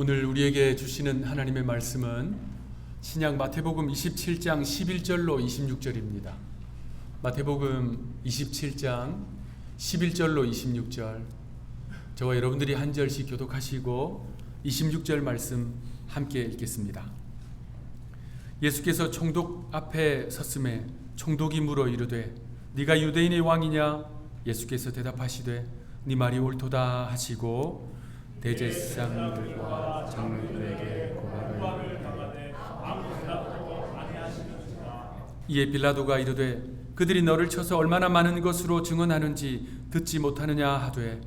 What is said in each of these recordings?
오늘 우리에게 주시는 하나님의 말씀은 신약 마태복음 27장 11절로 26절입니다. 마태복음 27장 11절로 26절, 저와 여러분들이 한 절씩 교독하시고 26절 말씀 함께 읽겠습니다. 예수께서 총독 앞에 섰음에 총독이 물어 이르되 네가 유대인의 왕이냐? 예수께서 대답하시되 네 말이 옳도다 하시고 대제사장들과 장로들에게 고발을 하되 이에 빌라도가 이르되 그들이 너를 쳐서 얼마나 많은 것으로 증언하는지 듣지 못하느냐 하되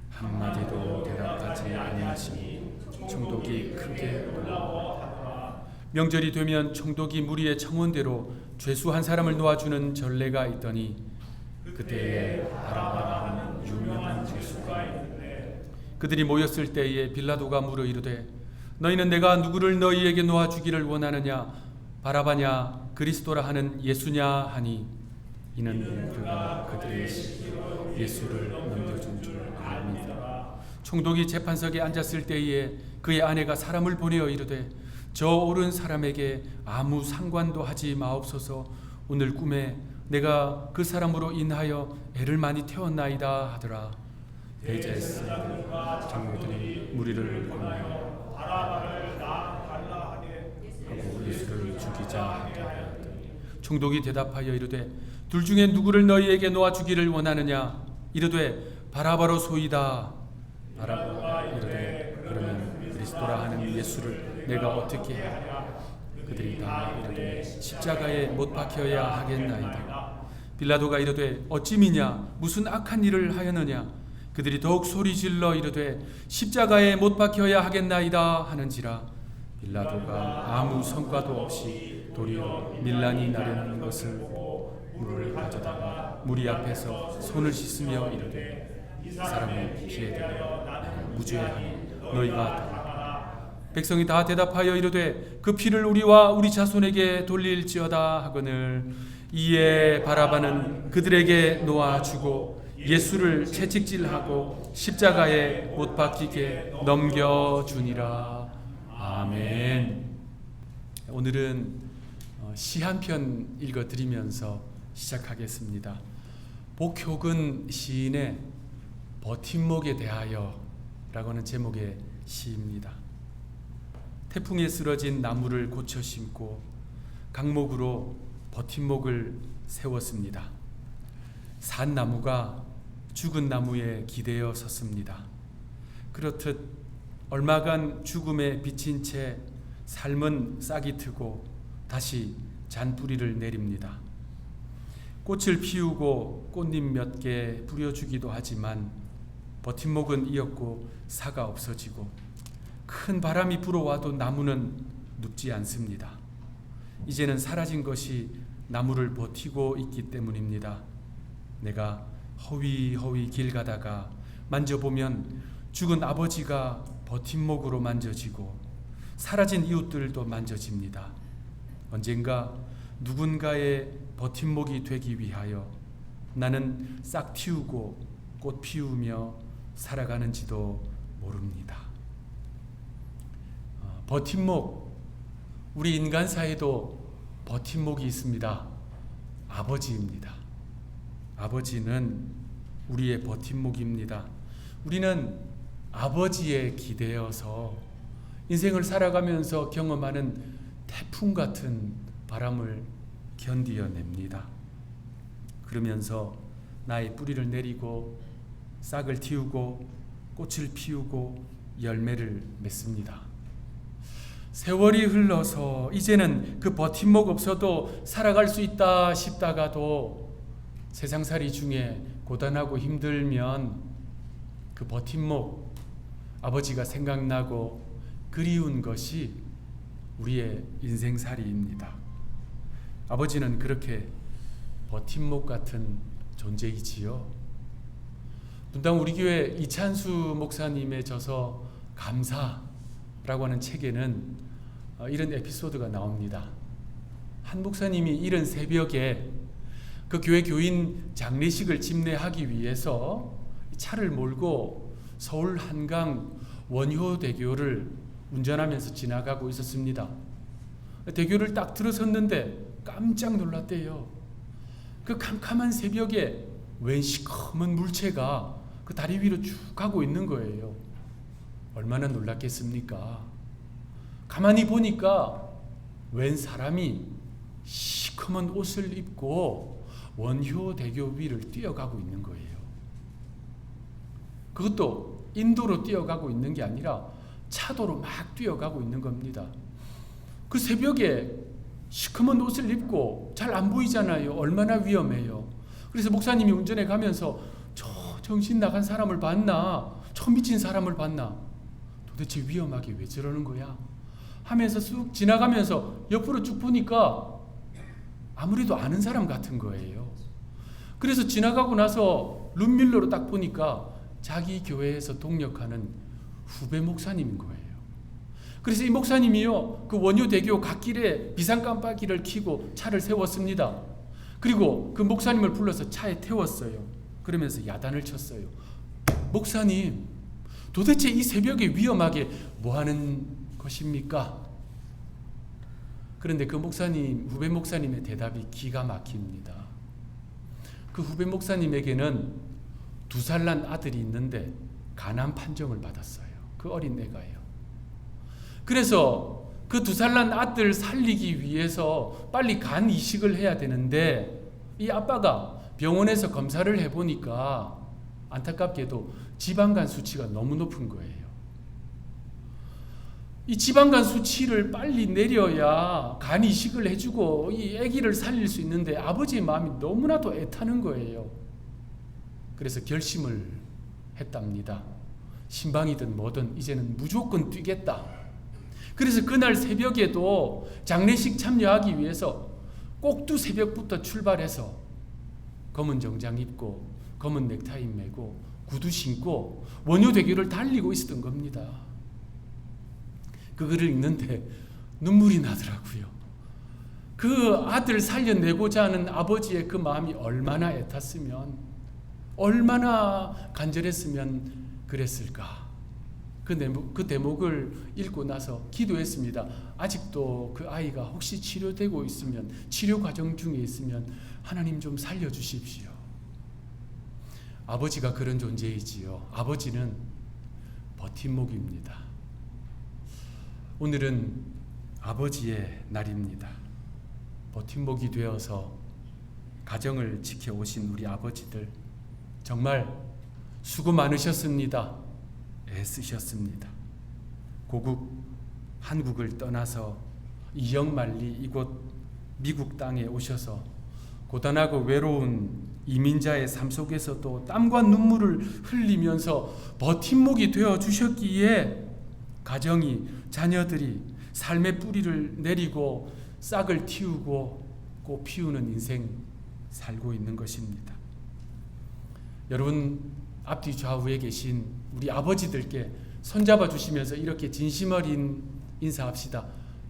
한마디도 대답하지 아니하시니 총독이 크게 놀라더라. 명절이 되면 총독이 무리의 청원대로 죄수 한 사람을 놓아주는 전례가 있더니 그때에 바라바라는 유명한 죄수가 있는데 그들이 모였을 때에 빌라도가 물어 이르되 너희는 내가 누구를 너희에게 놓아주기를 원하느냐? 바라바냐 그리스도라 하는 예수냐 하니 이는 그가 그들의 시기로 예수를 넘겨준 줄 압니다. 총독이 재판석에 앉았을 때에 그의 아내가 사람을 보내어 이르되 저 오른 사람에게 아무 상관도 하지 마옵소서. 오늘 꿈에 내가 그 사람으로 인하여 애를 많이 태웠나이다 하더라. 대제사장들과 장로들이 무리를 공하여 바라바를 달라 하되 하고 예수를 죽이자 하더니 총독이 대답하여 이르되 둘 중에 누구를 너희에게 놓아주기를 원하느냐? 이르되 바라바로 소이다. 바라바가 이르되 그러면 그리스도라 하는 예수를 내가 어떻게 하랴? 그들이 다 이르되 십자가에 못 박혀야 하겠나이다. 빌라도가 이르되 어찌미냐? 무슨 악한 일을 하였느냐? 그들이 더욱 소리질러 이르되 십자가에 못 박혀야 하겠나이다 하는지라. 빌라도가 아무 성과도 없이 도리어 밀란이 나려는 것을 보고 물을 가져다가 무리 앞에서 손을 씻으며 이르되 이 사람의 피에 대하여 나를 무죄하니 너희가 답하라. 백성이 다 대답하여 이르되 그 피를 우리와 우리 자손에게 돌릴지어다 하거늘 이에 바라바는 그들에게 놓아주고 예수를 채찍질하고 십자가에 못 박히게 넘겨주니라. 아멘. 오늘은 시 한 편 읽어드리면서 시작하겠습니다. 복효근 시인의 버팀목에 대하여 라고 하는 제목의 시입니다. 태풍에 쓰러진 나무를 고쳐 심고 강목으로 버팀목을 세웠습니다. 산 나무가 죽은 나무에 기대어 섰습니다. 그렇듯 얼마간 죽음에 비친 채 삶은 싹이 트고 다시 잔뿌리를 내립니다. 꽃을 피우고 꽃잎 몇 개 뿌려주기도 하지만 버팀목은 이었고 사가 없어지고 큰 바람이 불어와도 나무는 눕지 않습니다. 이제는 사라진 것이 나무를 버티고 있기 때문입니다. 내가 허위허위 길 가다가 만져보면 죽은 아버지가 버팀목으로 만져지고 사라진 이웃들도 만져집니다. 언젠가 누군가의 버팀목이 되기 위하여 나는 싹 틔우고 꽃 피우며 살아가는지도 모릅니다. 버팀목, 우리 인간사에도 버팀목이 있습니다. 아버지입니다. 아버지는 우리의 버팀목입니다. 우리는 아버지에 기대어서 인생을 살아가면서 경험하는 태풍 같은 바람을 견디어냅니다. 그러면서 나의 뿌리를 내리고 싹을 틔우고 꽃을 피우고 열매를 맺습니다. 세월이 흘러서 이제는 그 버팀목 없어도 살아갈 수 있다 싶다가도 세상살이 중에 고단하고 힘들면 그 버팀목 아버지가 생각나고 그리운 것이 우리의 인생살이입니다. 아버지는 그렇게 버팀목 같은 존재이지요. 분당 우리 교회 이찬수 목사님의 저서 감사라고 하는 책에는 이런 에피소드가 나옵니다. 한 목사님이 이른 새벽에 그 교회 교인 장례식을 집례하기 위해서 차를 몰고 서울 한강 원효대교를 운전하면서 지나가고 있었습니다. 대교를 딱 들어섰는데 깜짝 놀랐대요. 그 캄캄한 새벽에 웬 시커먼 물체가 그 다리 위로 쭉 가고 있는 거예요. 얼마나 놀랐겠습니까? 가만히 보니까 웬 사람이 시커먼 옷을 입고 원효대교 위를 뛰어가고 있는 거예요. 그것도 인도로 뛰어가고 있는 게 아니라 차도로 막 뛰어가고 있는 겁니다. 그 새벽에 시커먼 옷을 입고 잘 안 보이잖아요. 얼마나 위험해요. 그래서 목사님이 운전해 가면서 저 정신 나간 사람을 봤나? 저 미친 사람을 봤나? 도대체 위험하게 왜 저러는 거야? 하면서 쑥 지나가면서 옆으로 쭉 보니까 아무래도 아는 사람 같은 거예요. 그래서 지나가고 나서 룸밀러로 딱 보니까 자기 교회에서 동역하는 후배 목사님인 거예요. 그래서 이 목사님이요, 그 원효대교 갓길에 비상깜빡이를 켜고 차를 세웠습니다. 그리고 그 목사님을 불러서 차에 태웠어요. 그러면서 야단을 쳤어요. 목사님, 도대체 이 새벽에 위험하게 뭐 하는 것입니까? 그런데 그 목사님, 후배 목사님의 대답이 기가 막힙니다. 그 후배 목사님에게는 2살 난 아들이 있는데 간암 판정을 받았어요. 그 어린 애가요. 그래서 그 2살 난 아들 살리기 위해서 빨리 간 이식을 해야 되는데 이 아빠가 병원에서 검사를 해보니까 안타깝게도 지방간 수치가 너무 높은 거예요. 이 지방간 수치를 빨리 내려야 간 이식을 해주고 이 아기를 살릴 수 있는데 아버지의 마음이 너무나도 애타는 거예요. 그래서 결심을 했답니다. 신방이든 뭐든 이제는 무조건 뛰겠다. 그래서 그날 새벽에도 장례식 참여하기 위해서 꼭두 새벽부터 출발해서 검은 정장 입고 검은 넥타이 메고 구두 신고 원효대교를 달리고 있었던 겁니다. 그 글을 읽는데 눈물이 나더라고요. 그 아들 살려내고자 하는 아버지의 그 마음이 얼마나 애탔으면, 얼마나 간절했으면 그랬을까. 그 대목을 읽고 나서 기도했습니다. 아직도 그 아이가 혹시 치료되고 있으면, 치료 과정 중에 있으면 하나님 좀 살려주십시오. 아버지가 그런 존재이지요. 아버지는 버팀목입니다. 오늘은 아버지의 날입니다. 버팀목이 되어서 가정을 지켜오신 우리 아버지들 정말 수고 많으셨습니다. 애쓰셨습니다. 고국 한국을 떠나서 이역만리 이곳 미국 땅에 오셔서 고단하고 외로운 이민자의 삶 속에서도 땀과 눈물을 흘리면서 버팀목이 되어 주셨기에 가정이, 자녀들이 삶의 뿌리를 내리고 싹을 틔우고 꽃 피우는 인생 살고 있는 것입니다. 여러분 앞뒤 좌우에 계신 우리 아버지들께 손잡아 주시면서 이렇게 진심 어린 인사합시다.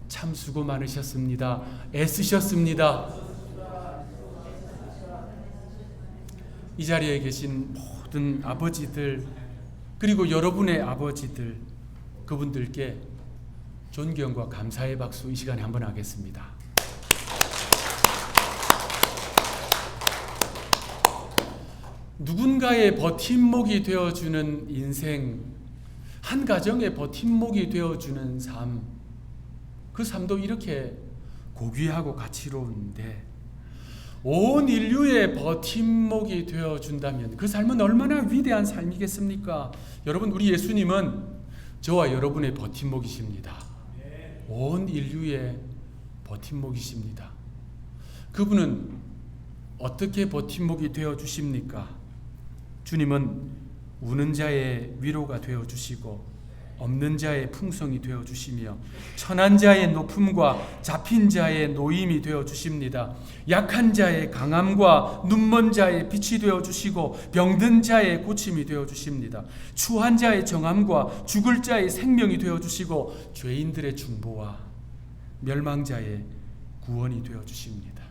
참 수고 많으셨습니다. 애쓰셨습니다. 이 자리에 계신 모든 아버지들, 그리고 여러분의 아버지들, 그분들께 존경과 감사의 박수 이 시간에 한번 하겠습니다. 누군가의 버팀목이 되어주는 인생, 한 가정의 버팀목이 되어주는 삶, 그 삶도 이렇게 고귀하고 가치로운데 온 인류의 버팀목이 되어준다면 그 삶은 얼마나 위대한 삶이겠습니까? 여러분, 우리 예수님은 저와 여러분의 버팀목이십니다. 온 인류의 버팀목이십니다. 그분은 어떻게 버팀목이 되어주십니까? 주님은 우는 자의 위로가 되어주시고 없는 자의 풍성이 되어주시며 천한 자의 높음과 잡힌 자의 노임이 되어주십니다. 약한 자의 강함과 눈먼 자의 빛이 되어주시고 병든 자의 고침이 되어주십니다. 추한 자의 정함과 죽을 자의 생명이 되어주시고 죄인들의 중보와 멸망자의 구원이 되어주십니다.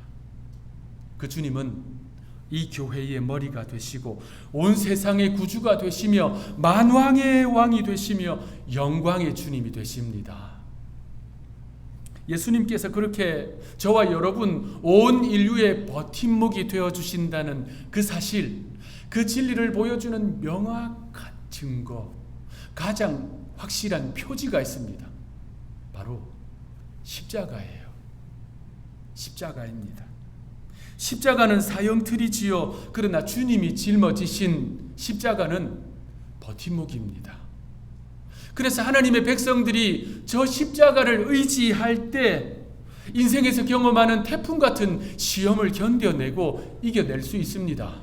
그 주님은 이 교회의 머리가 되시고 온 세상의 구주가 되시며 만왕의 왕이 되시며 영광의 주님이 되십니다. 예수님께서 그렇게 저와 여러분 온 인류의 버팀목이 되어주신다는 그 사실, 그 진리를 보여주는 명확한 증거, 가장 확실한 표지가 있습니다. 바로 십자가예요. 십자가입니다. 십자가는 사형틀이지요. 그러나 주님이 짊어지신 십자가는 버팀목입니다. 그래서 하나님의 백성들이 저 십자가를 의지할 때 인생에서 경험하는 태풍 같은 시험을 견뎌내고 이겨낼 수 있습니다.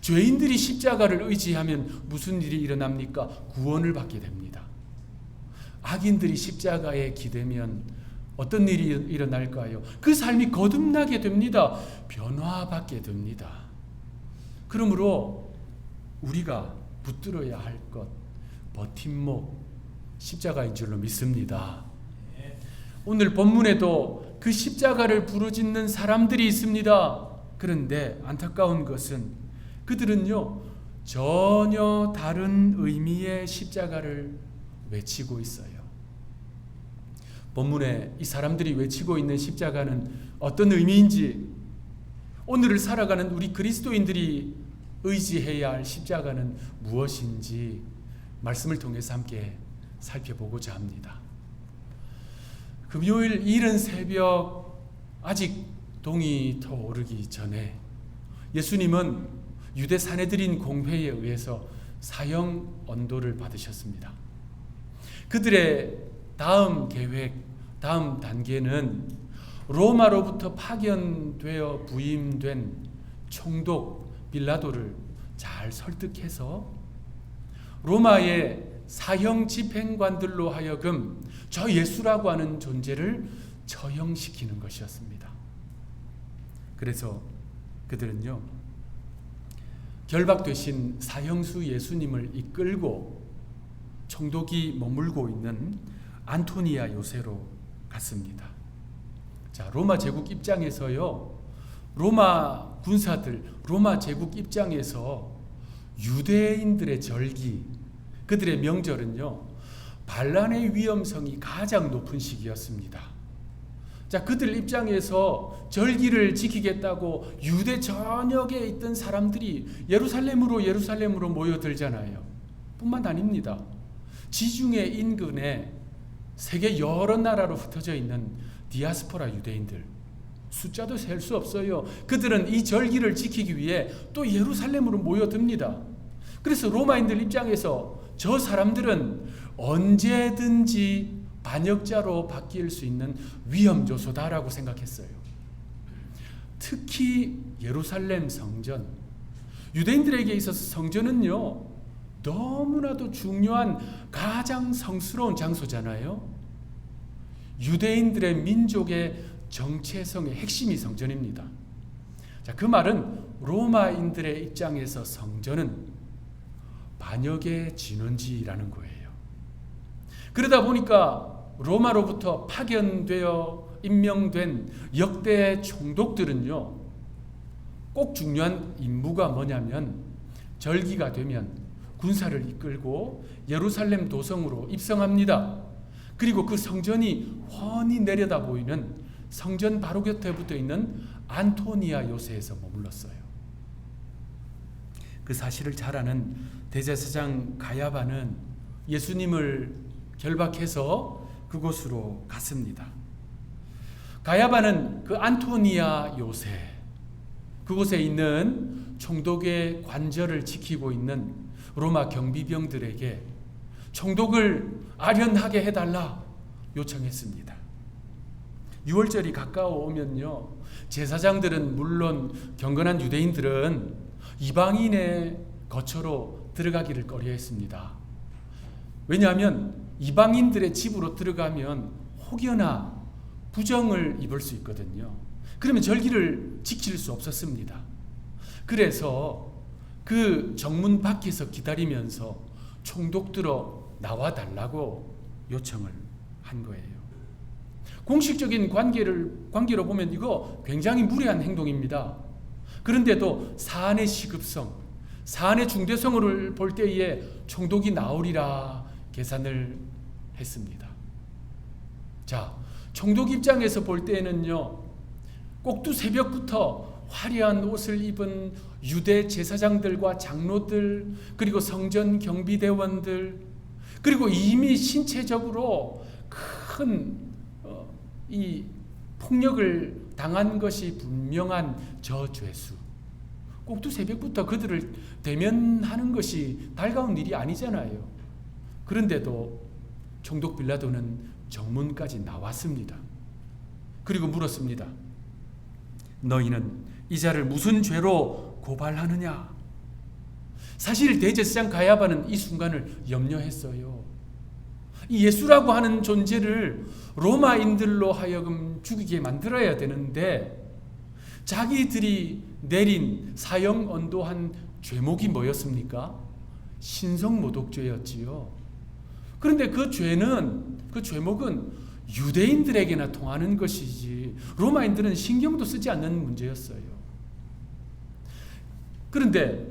죄인들이 십자가를 의지하면 무슨 일이 일어납니까? 구원을 받게 됩니다. 악인들이 십자가에 기대면 어떤 일이 일어날까요? 그 삶이 거듭나게 됩니다. 변화받게 됩니다. 그러므로 우리가 붙들어야 할 것, 버팀목, 십자가인 줄로 믿습니다. 오늘 본문에도 그 십자가를 부르짖는 사람들이 있습니다. 그런데 안타까운 것은 그들은요, 전혀 다른 의미의 십자가를 외치고 있어요. 본문에 이 사람들이 외치고 있는 십자가는 어떤 의미인지, 오늘을 살아가는 우리 그리스도인들이 의지해야 할 십자가는 무엇인지 말씀을 통해서 함께 살펴보고자 합니다. 금요일 이른 새벽 아직 동이 터오르기 전에 예수님은 유대 사내들인 공회에 의해서 사형 언도를 받으셨습니다. 그들의 다음 계획, 다음 단계는 로마로부터 파견되어 부임된 총독 빌라도를 잘 설득해서 로마의 사형 집행관들로 하여금 저 예수라고 하는 존재를 처형시키는 것이었습니다. 그래서 그들은요, 결박되신 사형수 예수님을 이끌고 총독이 머물고 있는 안토니아 요새로 갔습니다. 자, 로마 제국 입장에서요, 로마 군사들, 로마 제국 입장에서 유대인들의 절기, 그들의 명절은요, 반란의 위험성이 가장 높은 시기였습니다. 자, 그들 입장에서 절기를 지키겠다고 유대 전역에 있던 사람들이 예루살렘으로 모여들잖아요. 뿐만 아닙니다. 지중해 인근에 세계 여러 나라로 흩어져 있는 디아스포라 유대인들, 숫자도 셀 수 없어요. 그들은 이 절기를 지키기 위해 또 예루살렘으로 모여듭니다. 그래서 로마인들 입장에서 저 사람들은 언제든지 반역자로 바뀔 수 있는 위험 요소다라고 생각했어요. 특히 예루살렘 성전, 유대인들에게 있어서 성전은요, 너무나도 중요한 가장 성스러운 장소잖아요. 유대인들의 민족의 정체성의 핵심이 성전입니다. 자, 그 말은 로마인들의 입장에서 성전은 반역의 진원지라는 거예요. 그러다 보니까 로마로부터 파견되어 임명된 역대 총독들은요, 꼭 중요한 임무가 뭐냐면 절기가 되면 군사를 이끌고 예루살렘 도성으로 입성합니다. 그리고 그 성전이 훤히 내려다 보이는 성전 바로 곁에 붙어 있는 안토니아 요새에서 머물렀어요. 그 사실을 잘 아는 대제사장 가야바는 예수님을 결박해서 그곳으로 갔습니다. 가야바는 그 안토니아 요새, 그곳에 있는 총독의 관절을 지키고 있는 로마 경비병들에게 총독을 아련하게 해달라 요청했습니다. 6월절이 가까워 오면요, 제사장들은 물론 경건한 유대인들은 이방인의 거처로 들어가기를 꺼려했습니다. 왜냐하면 이방인들의 집으로 들어가면 혹여나 부정을 입을 수 있거든요. 그러면 절기를 지킬 수 없었습니다. 그래서 그 정문 밖에서 기다리면서 총독들어 나와달라고 요청을 한 거예요. 공식적인 관계로 보면 이거 굉장히 무례한 행동입니다. 그런데도 사안의 시급성, 사안의 중대성을 볼 때에 총독이 나오리라 계산을 했습니다. 자, 총독 입장에서 볼 때에는요, 꼭두 새벽부터 화려한 옷을 입은 유대 제사장들과 장로들, 그리고 성전 경비대원들, 그리고 이미 신체적으로 큰 이 폭력을 당한 것이 분명한 저 죄수, 꼭두 새벽부터 그들을 대면하는 것이 달가운 일이 아니잖아요. 그런데도 총독 빌라도는 정문까지 나왔습니다. 그리고 물었습니다. 너희는 이 자를 무슨 죄로 고발하느냐? 사실 대제사장 가야바는 이 순간을 염려했어요. 이 예수라고 하는 존재를 로마인들로 하여금 죽이게 만들어야 되는데 자기들이 내린 사형 언도한 죄목이 뭐였습니까? 신성모독죄였지요. 그런데 그 죄목은 유대인들에게나 통하는 것이지 로마인들은 신경도 쓰지 않는 문제였어요. 그런데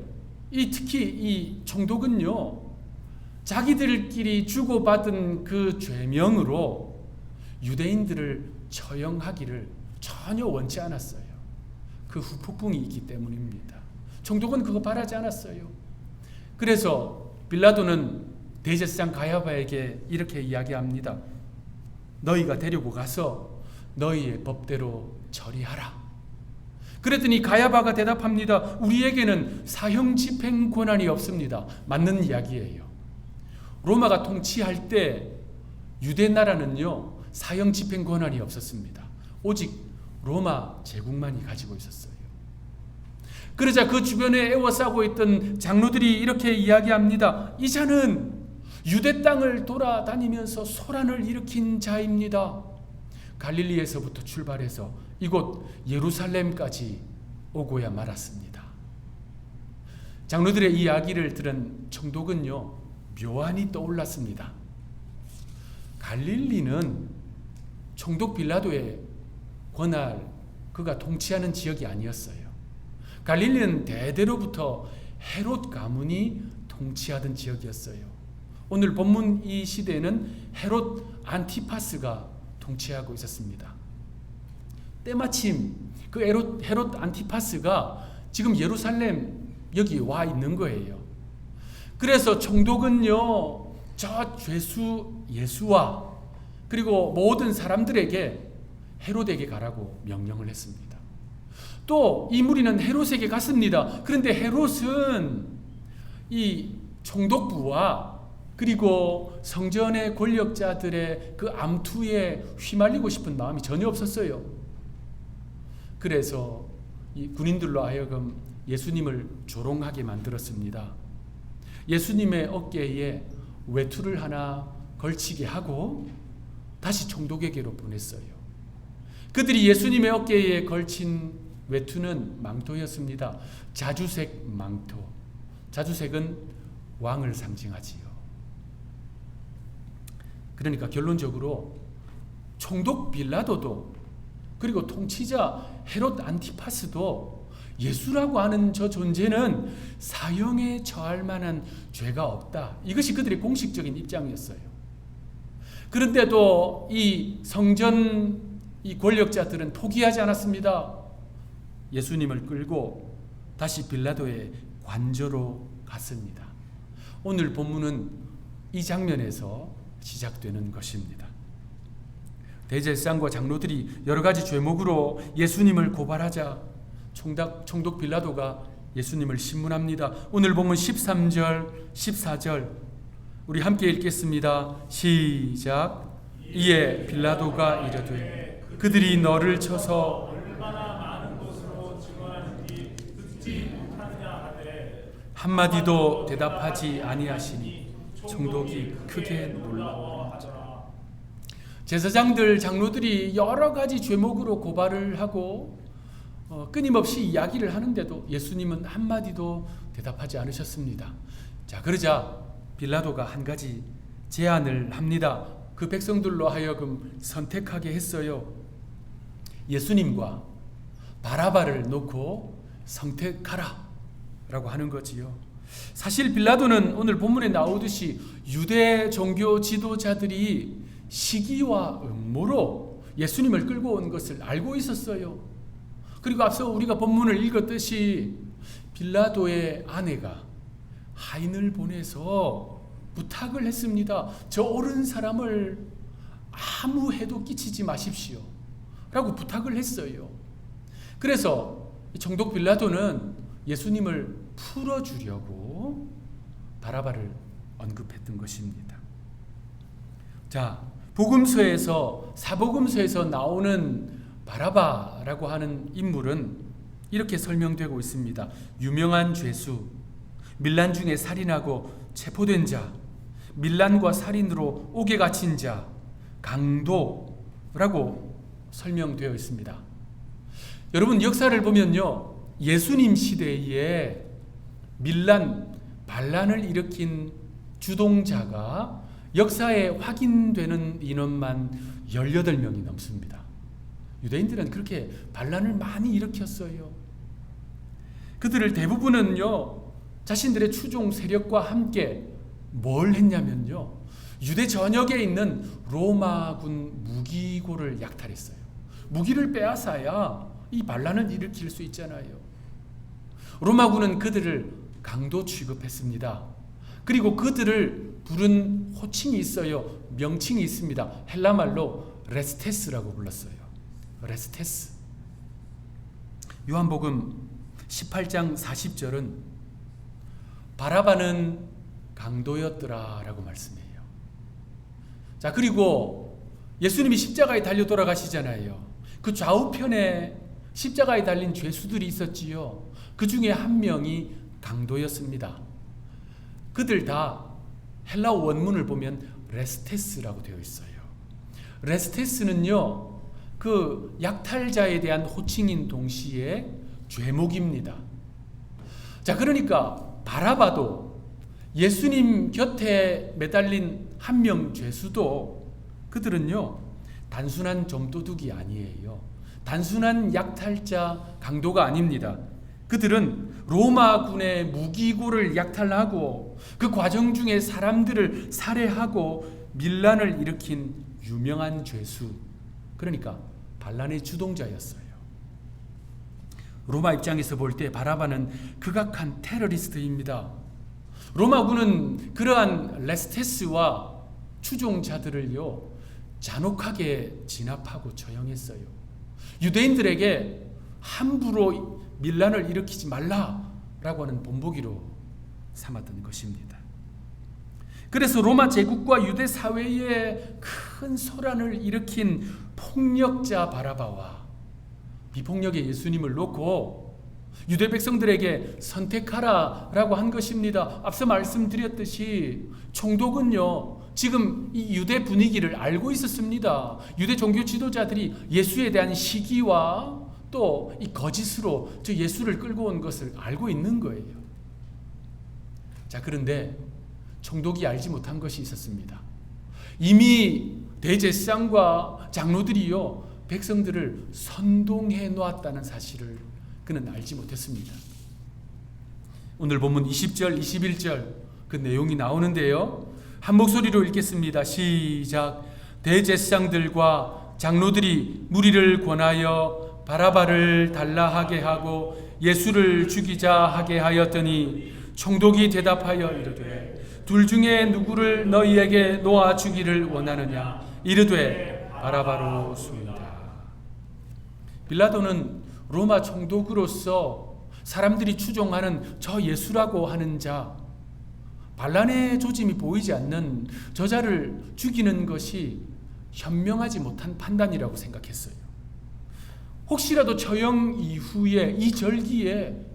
특히 이 총독은요, 자기들끼리 주고받은 그 죄명으로 유대인들을 처형하기를 전혀 원치 않았어요. 그 후폭풍이 있기 때문입니다. 총독은 그거 바라지 않았어요. 그래서 빌라도는 대제사장 가야바에게 이렇게 이야기합니다. 너희가 데리고 가서 너희의 법대로 처리하라. 그랬더니 가야바가 대답합니다. 우리에게는 사형 집행 권한이 없습니다. 맞는 이야기예요. 로마가 통치할 때 유대 나라는요, 사형 집행 권한이 없었습니다. 오직 로마 제국만이 가지고 있었어요. 그러자 그 주변에 애워싸고 있던 장로들이 이렇게 이야기합니다. 이 자는 유대 땅을 돌아다니면서 소란을 일으킨 자입니다. 갈릴리에서부터 출발해서 이곳 예루살렘까지 오고야 말았습니다. 장로들의 이야기를 들은 총독은요, 묘안이 떠올랐습니다. 갈릴리는 총독 빌라도의 권할, 그가 통치하는 지역이 아니었어요. 갈릴리는 대대로부터 헤롯 가문이 통치하던 지역이었어요. 오늘 본문 이 시대에는 헤롯 안티파스가 통치하고 있었습니다. 때마침 그 헤롯 안티파스가 지금 예루살렘 여기 와 있는 거예요. 그래서 총독은요, 저 죄수 예수와 그리고 모든 사람들에게 헤롯에게 가라고 명령을 했습니다. 또 이 무리는 헤롯에게 갔습니다. 그런데 헤롯은 이 총독부와 그리고 성전의 권력자들의 그 암투에 휘말리고 싶은 마음이 전혀 없었어요. 그래서 이 군인들로 하여금 예수님을 조롱하게 만들었습니다. 예수님의 어깨에 외투를 하나 걸치게 하고 다시 총독에게로 보냈어요. 그들이 예수님의 어깨에 걸친 외투는 망토였습니다. 자주색 망토. 자주색은 왕을 상징하지요. 그러니까 결론적으로 총독 빌라도도 그리고 통치자 헤롯 안티파스도 예수라고 하는 저 존재는 사형에 처할 만한 죄가 없다. 이것이 그들의 공식적인 입장이었어요. 그런데도 이 성전 이 권력자들은 포기하지 않았습니다. 예수님을 끌고 다시 빌라도의 관저로 갔습니다. 오늘 본문은 이 장면에서 시작되는 것입니다. 대제사장과 장로들이 여러 가지 죄목으로 예수님을 고발하자 총독 빌라도가 예수님을 신문합니다. 오늘 본문 13절, 14절 우리 함께 읽겠습니다. 시작. 이에 빌라도가 이르되 그들이 너를 쳐서 한마디도 대답하지 아니하시니 총독이 크게 놀라웠더라. 제사장들, 장로들이 여러 가지 죄목으로 고발을 하고 끊임없이 이야기를 하는데도 예수님은 한마디도 대답하지 않으셨습니다. 자, 그러자 빌라도가 한 가지 제안을 합니다. 그 백성들로 하여금 선택하게 했어요. 예수님과 바라바를 놓고 선택하라 라고 하는 거지요. 사실 빌라도는 오늘 본문에 나오듯이 유대 종교 지도자들이 시기와 음모로 예수님을 끌고 온 것을 알고 있었어요. 그리고 앞서 우리가 본문을 읽었듯이 빌라도의 아내가 하인을 보내서 부탁을 했습니다. 저 옳은 사람을 아무 해도 끼치지 마십시오 라고 부탁을 했어요. 그래서 총독 빌라도는 예수님을 풀어주려고 바라바를 언급했던 것입니다. 자, 사복음서에서 나오는 바라바라고 하는 인물은 이렇게 설명되고 있습니다. 유명한 죄수, 밀란 중에 살인하고 체포된 자, 밀란과 살인으로 옥에 갇힌 자, 강도라고 설명되어 있습니다. 여러분, 역사를 보면요, 예수님 시대에 반란을 일으킨 주동자가 역사에 확인되는 인원만 18명이 넘습니다. 유대인들은 그렇게 반란을 많이 일으켰어요. 그들을 대부분은요, 자신들의 추종 세력과 함께 뭘 했냐면요, 유대 전역에 있는 로마군 무기고를 약탈했어요. 무기를 빼앗아야 이 반란을 일으킬 수 있잖아요. 로마군은 그들을 강도 취급했습니다. 그리고 그들을 부른 호칭이 있어요. 명칭이 있습니다. 헬라말로 레스테스라고 불렀어요. 레스테스. 요한복음 18장 40절은 바라바는 강도였더라 라고 말씀해요. 자, 그리고 예수님이 십자가에 달려 돌아가시잖아요. 그 좌우편에 십자가에 달린 죄수들이 있었지요. 그 중에 한 명이 강도였습니다. 그들 다 헬라 원문을 보면 레스테스라고 되어 있어요. 레스테스는요, 그 약탈자에 대한 호칭인 동시에 죄목입니다. 자, 그러니까 바라바도 예수님 곁에 매달린 한 명 죄수도 그들은요, 단순한 좀도둑이 아니에요. 단순한 약탈자, 강도가 아닙니다. 그들은 로마군의 무기고를 약탈하고 그 과정 중에 사람들을 살해하고 밀란을 일으킨 유명한 죄수, 그러니까 반란의 주동자였어요. 로마 입장에서 볼 때 바라바는 극악한 테러리스트입니다. 로마군은 그러한 레스테스와 추종자들을요, 잔혹하게 진압하고 처형했어요. 유대인들에게 함부로 밀란을 일으키지 말라라고 하는 본보기로 삼았던 것입니다. 그래서 로마 제국과 유대 사회에 큰 소란을 일으킨 폭력자 바라바와 비폭력의 예수님을 놓고 유대 백성들에게 선택하라라고 한 것입니다. 앞서 말씀드렸듯이 총독은요, 지금 이 유대 분위기를 알고 있었습니다. 유대 종교 지도자들이 예수에 대한 시기와 또 이 거짓으로 저 예수를 끌고 온 것을 알고 있는 거예요. 자, 그런데 총독이 알지 못한 것이 있었습니다. 이미 대제사장과 장로들이요, 백성들을 선동해 놓았다는 사실을 그는 알지 못했습니다. 오늘 본문 20절, 21절 그 내용이 나오는데요, 한 목소리로 읽겠습니다. 시작. 대제사장들과 장로들이 무리를 권하여 바라바를 달라 하게 하고 예수를 죽이자 하게 하였더니 총독이 대답하여 이르되 둘 중에 누구를 너희에게 놓아 주기를 원하느냐? 이르되 바라바로 수이다. 빌라도는 로마 총독으로서 사람들이 추종하는 저 예수라고 하는 자, 반란의 조짐이 보이지 않는 저자를 죽이는 것이 현명하지 못한 판단이라고 생각했어요. 혹시라도 처형 이후에 이 절기에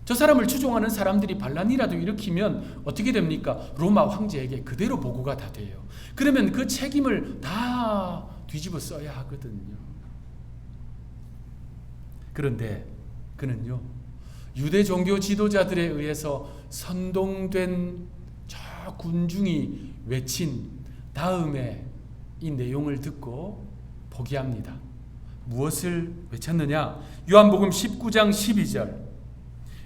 저 사람을 추종하는 사람들이 반란이라도 일으키면 어떻게 됩니까? 로마 황제에게 그대로 보고가 다 돼요. 그러면 그 책임을 다 뒤집어 써야 하거든요. 그런데 그는요, 유대 종교 지도자들에 의해서 선동된 저 군중이 외친 다음에 이 내용을 듣고 포기합니다. 무엇을 외쳤느냐? 요한복음 19장 12절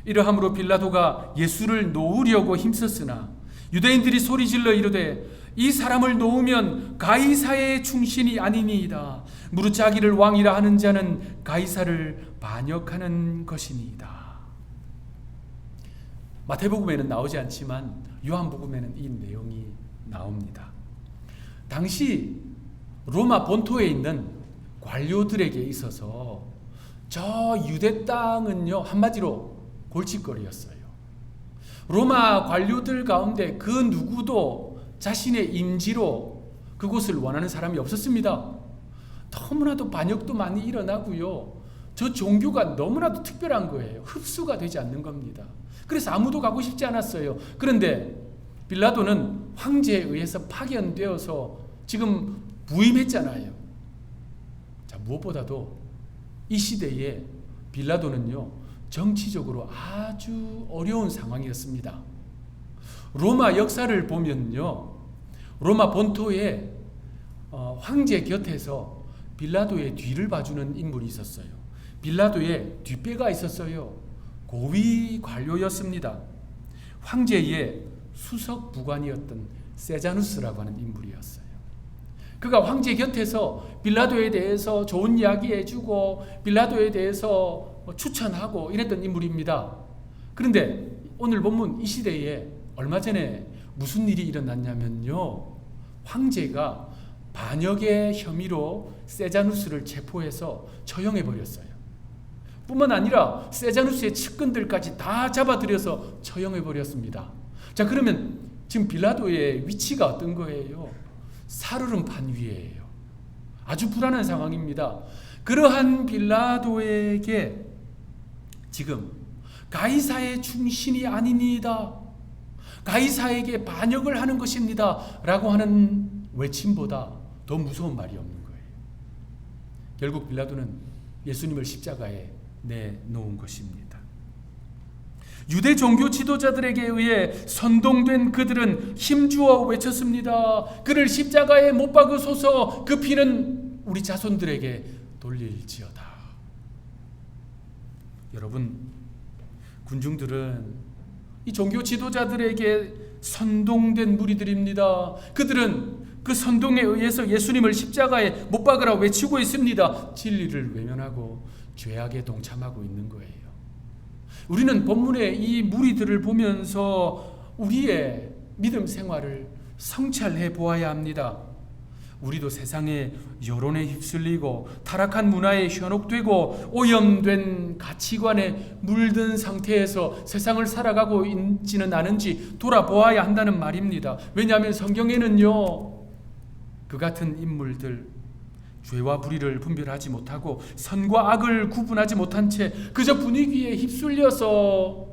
이러함으로 빌라도가 예수를 놓으려고 힘썼으나 유대인들이 소리질러 이르되 이 사람을 놓으면 가이사의 충신이 아니니이다. 무릇 자기를 왕이라 하는 자는 가이사를 반역하는 것이니이다. 마태복음에는 나오지 않지만 요한복음에는 이 내용이 나옵니다. 당시 로마 본토에 있는 관료들에게 있어서 저 유대 땅은요, 한마디로 골칫거리였어요. 로마 관료들 가운데 그 누구도 자신의 임지로 그곳을 원하는 사람이 없었습니다. 너무나도 반역도 많이 일어나고요. 저 종교가 너무나도 특별한 거예요. 흡수가 되지 않는 겁니다. 그래서 아무도 가고 싶지 않았어요. 그런데 빌라도는 황제에 의해서 파견되어서 지금 부임했잖아요. 자, 무엇보다도 이 시대에 빌라도는요, 정치적으로 아주 어려운 상황이었습니다. 로마 역사를 보면요, 로마 본토에 황제 곁에서 빌라도의 뒤를 봐주는 인물이 있었어요. 빌라도의 뒷배가 있었어요. 고위 관료였습니다. 황제의 수석 부관이었던 세자누스라고 하는 인물이었어요. 그가 황제 곁에서 빌라도에 대해서 좋은 이야기 해주고 빌라도에 대해서 추천하고 이랬던 인물입니다. 그런데 오늘 본문 이 시대에 얼마 전에 무슨 일이 일어났냐면요, 황제가 반역의 혐의로 세자누스를 체포해서 처형해버렸어요. 뿐만 아니라 세자누스의 측근들까지 다 잡아들여서 처형해버렸습니다. 자, 그러면 지금 빌라도의 위치가 어떤 거예요? 살얼음판 위에요. 아주 불안한 상황입니다. 그러한 빌라도에게 지금 가이사의 충신이 아니니이다, 가이사에게 반역을 하는 것입니다 라고 하는 외침보다 더 무서운 말이 없는 거예요. 결국 빌라도는 예수님을 십자가에 내놓은 것입니다. 유대 종교 지도자들에게 의해 선동된 그들은 힘주어 외쳤습니다. 그를 십자가에 못 박으소서. 그 피는 우리 자손들에게 돌릴지어다. 여러분, 군중들은 이 종교 지도자들에게 선동된 무리들입니다. 그들은 그 선동에 의해서 예수님을 십자가에 못 박으라 외치고 있습니다. 진리를 외면하고 죄악에 동참하고 있는 거예요. 우리는 본문의 이 무리들을 보면서 우리의 믿음 생활을 성찰해 보아야 합니다. 우리도 세상의 여론에 휩쓸리고 타락한 문화에 현혹되고 오염된 가치관에 물든 상태에서 세상을 살아가고 있지는 않은지 돌아보아야 한다는 말입니다. 왜냐하면 성경에는요, 그 같은 인물들, 죄와 불의를 분별하지 못하고 선과 악을 구분하지 못한 채 그저 분위기에 휩쓸려서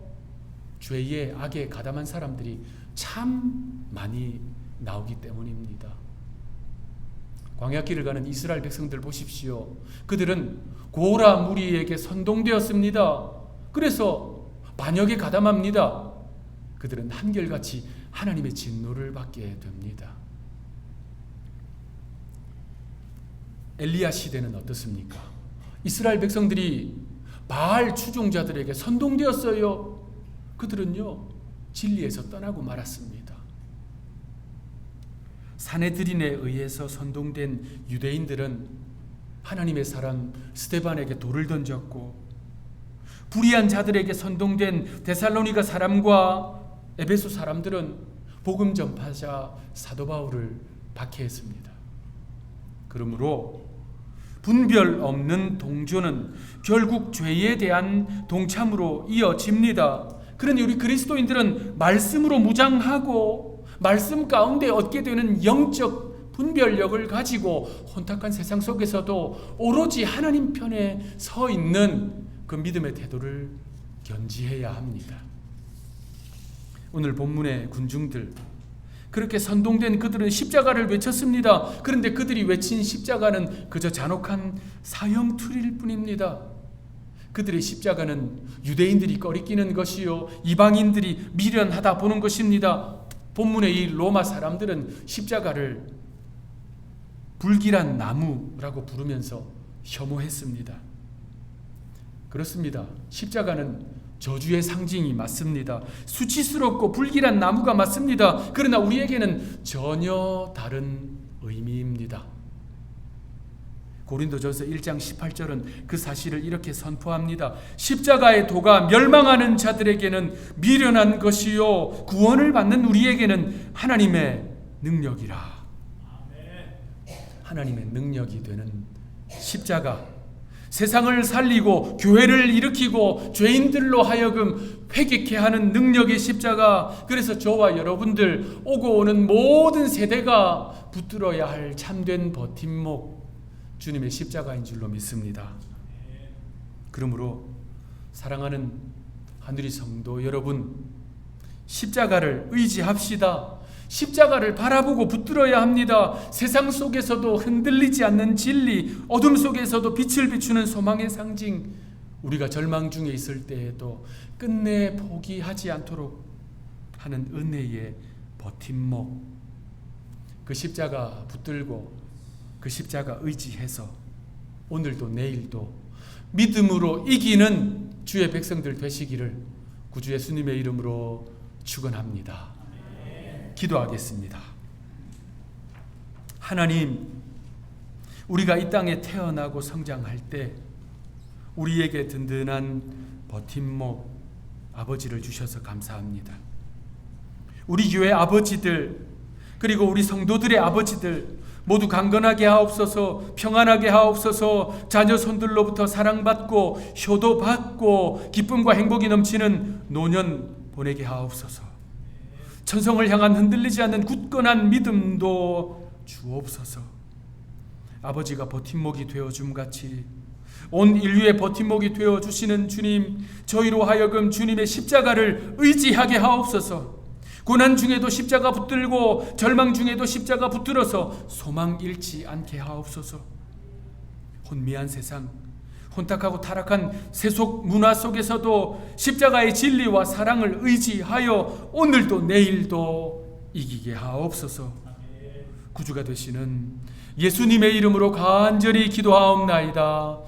죄의 악에 가담한 사람들이 참 많이 나오기 때문입니다. 광야길을 가는 이스라엘 백성들 보십시오. 그들은 고라 무리에게 선동되었습니다. 그래서 반역에 가담합니다. 그들은 한결같이 하나님의 진노를 받게 됩니다. 엘리야 시대는 어떻습니까? 이스라엘 백성들이 바알 추종자들에게 선동되었어요. 그들은요, 진리에서 떠나고 말았습니다. 사내들인에 의해서 선동된 유대인들은 하나님의 사람 스데반에게 돌을 던졌고, 불의한 자들에게 선동된 데살로니가 사람과 에베소 사람들은 복음 전파자 사도 바울을 박해했습니다. 그러므로 분별 없는 동조는 결국 죄에 대한 동참으로 이어집니다. 그러니 우리 그리스도인들은 말씀으로 무장하고 말씀 가운데 얻게 되는 영적 분별력을 가지고 혼탁한 세상 속에서도 오로지 하나님 편에 서 있는 그 믿음의 태도를 견지해야 합니다. 오늘 본문의 군중들, 그렇게 선동된 그들은 십자가를 외쳤습니다. 그런데 그들이 외친 십자가는 그저 잔혹한 사형투리일 뿐입니다. 그들의 십자가는 유대인들이 꺼리끼는 것이요, 이방인들이 미련하다 보는 것입니다. 본문의 이 로마 사람들은 십자가를 불길한 나무라고 부르면서 혐오했습니다. 그렇습니다. 십자가는 저주의 상징이 맞습니다. 수치스럽고 불길한 나무가 맞습니다. 그러나 우리에게는 전혀 다른 의미입니다. 고린도전서 1장 18절은 그 사실을 이렇게 선포합니다. 십자가의 도가 멸망하는 자들에게는 미련한 것이요 구원을 받는 우리에게는 하나님의 능력이라. 하나님의 능력이 되는 십자가, 세상을 살리고 교회를 일으키고 죄인들로 하여금 회개케 하는 능력의 십자가, 그래서 저와 여러분들 오고 오는 모든 세대가 붙들어야 할 참된 버팀목, 주님의 십자가인 줄로 믿습니다. 그러므로 사랑하는 하늘의 성도 여러분, 십자가를 의지합시다. 십자가를 바라보고 붙들어야 합니다. 세상 속에서도 흔들리지 않는 진리, 어둠 속에서도 빛을 비추는 소망의 상징, 우리가 절망 중에 있을 때에도 끝내 포기하지 않도록 하는 은혜의 버팀목, 그 십자가 붙들고 그 십자가 의지해서 오늘도 내일도 믿음으로 이기는 주의 백성들 되시기를 구주 예수님의 이름으로 축원합니다. 기도하겠습니다. 하나님, 우리가 이 땅에 태어나고 성장할 때 우리에게 든든한 버팀목 아버지를 주셔서 감사합니다. 우리 교회 아버지들, 그리고 우리 성도들의 아버지들 모두 강건하게 하옵소서, 평안하게 하옵소서, 자녀 손들로부터 사랑받고 효도받고 기쁨과 행복이 넘치는 노년 보내게 하옵소서. 천성을 향한 흔들리지 않는 굳건한 믿음도 주옵소서. 아버지가 버팀목이 되어줌같이 온 인류의 버팀목이 되어주시는 주님, 저희로 하여금 주님의 십자가를 의지하게 하옵소서. 고난 중에도 십자가 붙들고 절망 중에도 십자가 붙들어서 소망 잃지 않게 하옵소서. 혼미한 세상, 혼탁하고 타락한 세속 문화 속에서도 십자가의 진리와 사랑을 의지하여 오늘도 내일도 이기게 하옵소서. 구주가 되시는 예수님의 이름으로 간절히 기도하옵나이다.